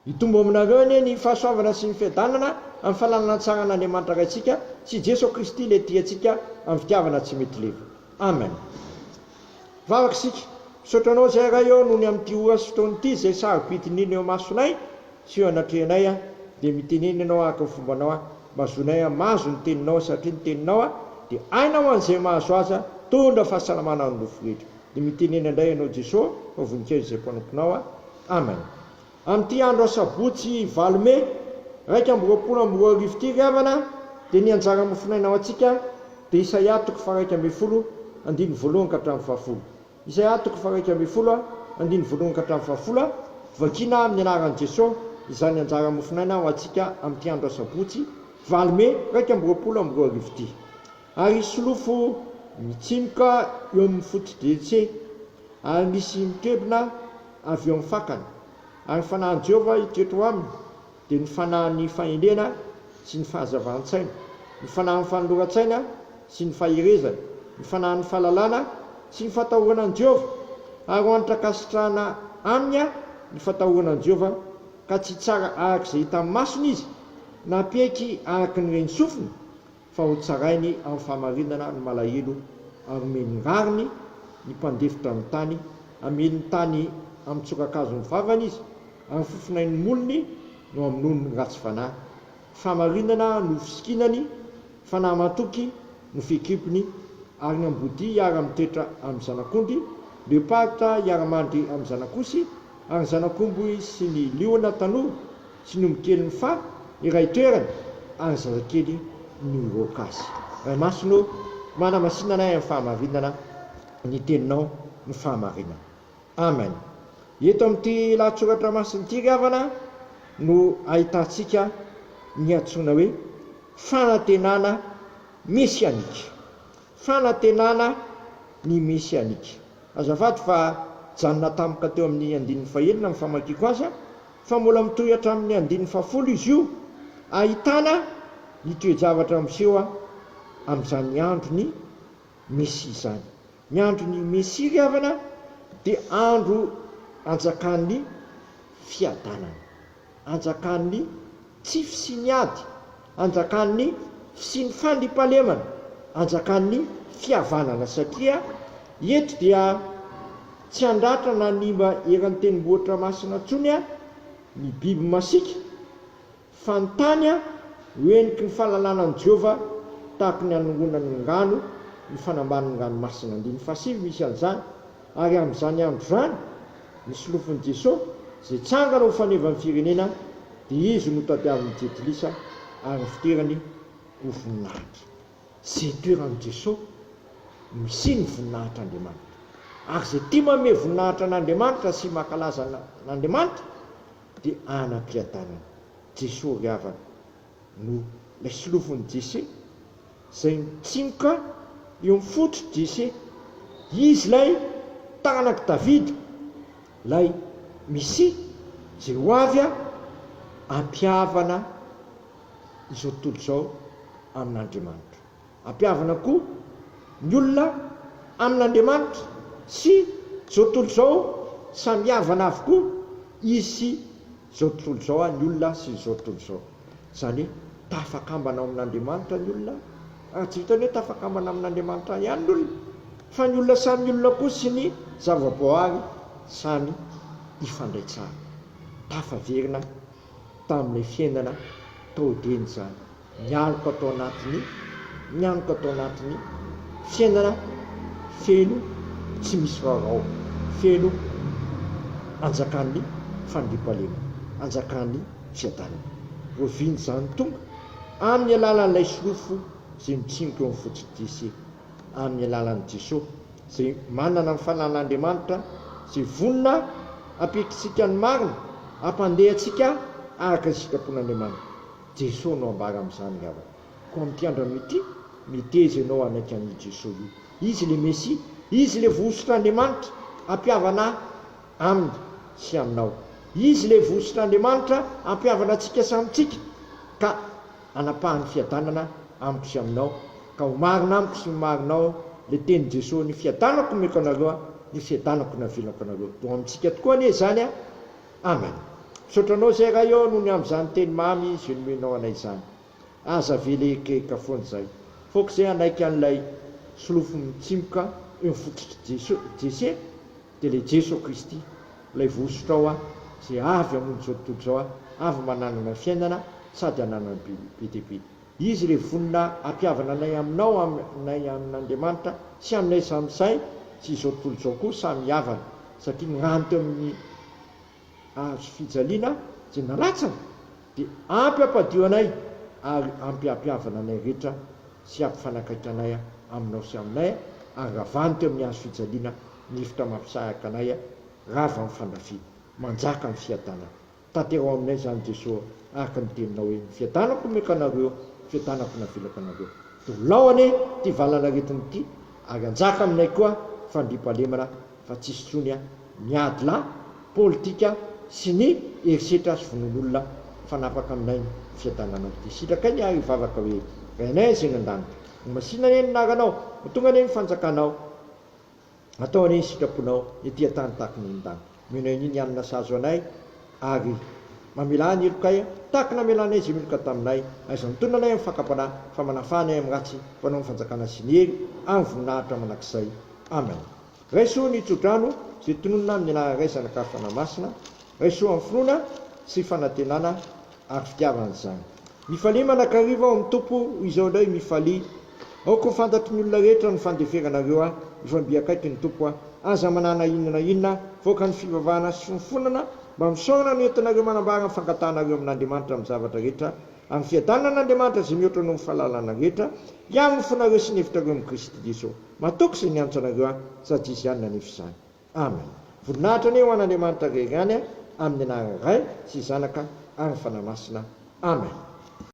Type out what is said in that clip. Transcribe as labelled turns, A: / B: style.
A: Itombo aminareo anie ny fahasoavana sy ny fiadanana amin'ny fahalalana tsara n'Andriamanitra raitsika sy Jesosy Kristy le tiantsika amin'ny fitiavana tsy mety leva. Amen. Vavaka sika, misaotranao zay raha eo noho ny amin'ity ora sy fotoana ity zay sarobidy eo masonay sy eo anatrehanay dia miteneny ianao araka ny fombanao mazonay mahazo ny teninao satria ny teninao dia ainao an'izay mahazo aza tondra fahasalamana amin'ny nofo rehetra. Dia miteneny indray ianao Jesosy fa voninkazo izay mpanomponao. Amen. Amin'ity andro sabotsy valome 2024 ity riavana dia ny anjara mofinainao antsika dia Isaia 1:1 andiny voalohany ka hatramin'ny 10. Isaia 1:1 andiny voalohany ka hatramin'ny 10 vakina amin'ny anaran'i Jesosy izany anjara mofinaina ho antsika amin'ity andro sabotsy valome 2024 ity. Ary solofo mitsimoka eo amin'ny foto-dretse ary misy mitebina avy eo amin'ny fakana. Ary fanahin'i Jehova hitoetra aminy dia ny fanahin'ny fahendrena sy ny fahazavan-tsaina, ny fanahin'ny fanoloran-tsaina sy ny faherezana, ny fanahin'ny fahalalana sy ny fatahorana an'i Jehova. Ary ho anitra kasitrahana aminy ny fatahorana an'i Jehova ka tsy tsara araka izay hita amin'ny masony izy na peky araka ny reny sofiny fa ho tsarainy amin'ny fahamarinana ny malahelo ary omeny rariny ny mpandefitra amin'ny tany, ameny ny tany amin'ny tsokakazo ny vavany izy ary fofinain'ny molony no amin'ny ratsy fanahy. Fahamarinana no fisikinany, fanahy matoky no fekipony ary ny ambody hiara-mitoetra amin'ny zanak'ondry, leoparitra hiara-mandry amin'ny zanak'osy ary ny zanak'omby sy ny liona tanora sy ny ombikely ny fa iray toerany ary zazakely ny roka azy. Ray masino manamasinanay amin'ny fahamarinana ny teninao ny fahamarinana. Amen. Eto amin'ity lahatsoratra masin'ity riavana no ahitantsika ny antsoina hoe fanantenana mesianika. Fanantenana ny mesianika. Azafady fa janona tampoka teo amin'ny 1:1 ny famakiko azy fa mbola mitohy hatramin'ny 1:10 izy io ahitana ny toe-javatra miseho amin'izany androny Mesia izany. Ny androny Mesia riavana dia andro anjakan'ny fiadanana, anjakan'ny tsy fisiniady, anjakan'ny fisiny fandripahalemana, anjakan'ny fihavanana satria eto dia tsy andratra na nimba eran'ny tendrombohitra masina intsony ny biby masika fa ny tany hoeniky ny fahalalana an'i Jehova tahaka ny anongonany ngano, ny fanamban'ny nganomasina 7 misy an'izany. Ary amin'izany andro zany misy lofon'i Jesosy izay tsangana ho faneva amin'ny firenena dia izy no tadiavin'ny jedilisa ary ny fitoerany ho voninahitra. Izay toeran'i Jesosy misy ny voninahitr'Andriamanitra. Ary izay tia manome voninahitra an'Andriamanitra sy mankalaza n'Andriamanitra dia anam-piadanana. Jesosy riavana no ilay solofon'i Jesosy izay mitsimoka eo amin'ny fototry Jesosy. Izy lay taranak'i Davida, lay misy izay ho avy ampihavana izao tontolo izao amin'Andriamanitra. Ampihavana koa ny olona amin'Andriamanitra sy izao tontolo izao samy havana avokoa izy sy izao tontolo izao ny olona sy izao tontolo izao. Izany hoe tafakambana amin'Andriamanitra ny olona, ary tsy vitany hoe tafakambana amin'Andriamanitra ihany ny olona fa ny olona samy olona koa sy ny zavaboary samy ifandray tsara. Tafaverina tamin'ilay fiainana taodeny izany, mialoka atao anatin'ny fiainana feno tsy misy rarao, feno anjakan'ny fandripahalemana, anjakan'ny fiadanana. Roviany izany tonga amin'ny alalan'ilay solofo izay mitsimoka eo amin'ny fototry Jesosy, amin'ny alalan'i Jesosy izay manana ny fanan'Andriamanitra izay vonona ampekitsika ny marina, ampandehantsika araka ny sitrapon'Andriamanitra. Jesosy no ambara amin'izany riavana. Ko amin'ity andro ity miteza ianao anaiky an'i Jesosy io. Izy le Mesia, izy le vosotr'Andriamanitra ampihavana aminy sy aminao. Izy le vosotr'Andriamanitra ampihavana antsika samitsika ka anapahan'ny fiadanana amiko sy aminao, ka ho marina amiko sy marinao le teny Jesosy: ny fiadanako meko anareo, ny fiadanako navelako anareo. Dao amintsika tokoa anie zany. Amen. Sotranao zay raha eo noho ny amin'izany teny mamy izy nomenao anay izany. Aza velekeka foana zay. Foko zay anaiky an'ilay solofo mitsimoka eo mifototry Jesy dia le Jesosy Kristy ilay vosotra ao zay avy amon'izao tontolo zao avy mananana fiainana sady ananana be dia be. Izy le vonona ampiavana anay aminao aminay amin'Andriamanitra sy aminay samizay sy izao tontolo izao koa samy havana satria miranty amin'ny azo fijaliana zay nalatsana dia ampy ampadio anay ary ampy ampiavana anay rehetra sy ampifanakaiky anay aminao sy aminay ary ravanto amin'ny azo fijaliana nifitra mampisahaka anay rava mifandafy manjaka amin'ny fiadanana. Tanterao aminay zany Jesosy araka ny teninao hoe ny fiadanako meka anareo, fiadanako navelako anareo. Dolaony ty valana retiny ity ary anjaka aminay koa fandriampahalemana fa tsisy tsony miady la politika sy ny herisetra sy vonon'olona fanapaka aminay fiadananao ty. Sitrakainy ary vavaka hoe rainay zay nandanitra masina ny naranao tonga ny fanjakanao atao ny sitraponao ety tany tahaka ny ndany menao iny anina sazo anay ary mamela ny elokay tahaka namelanay zay miloka taminay aiza mitondra anay amin'ny fakapana fa manafanay amin'ny ratsy fanao ny fanjakana sy ny hery amin'ny voninahitra manakizay. Amen. Raisoa ny tsodrano zay tononona amin'ny anaraisana ka fanamasina raisoa amin'ny finoana sy fanantenana ary fitiavana izany. Mifalia manakariva ao amin'ny tompo izao indray mifalia aoko fantatry ny olona rehetra ny fandeferanareo mifambiakaiky ny tompo aza manana inona voaka ny fivavahana sy fifonana mba misaorana ny entinareo manambara ny fankatanareo amin'Andriamanitra amin'ny zavatra rehetra amin'ny fiadanan'Andriamanitra zay mihoatra noho ny fahalalana rehetra ihany ny fonareo sy ny hevitrareo amin'ny Kristy Jesosy matoky zay ny antsanareo sady izy ihany nanefy izany. Amen. Voninahitra ny ho an'Andriamanitra rery ihany amin'ny anarany Ray sy Zanaka ary ny fanamasina. Amen.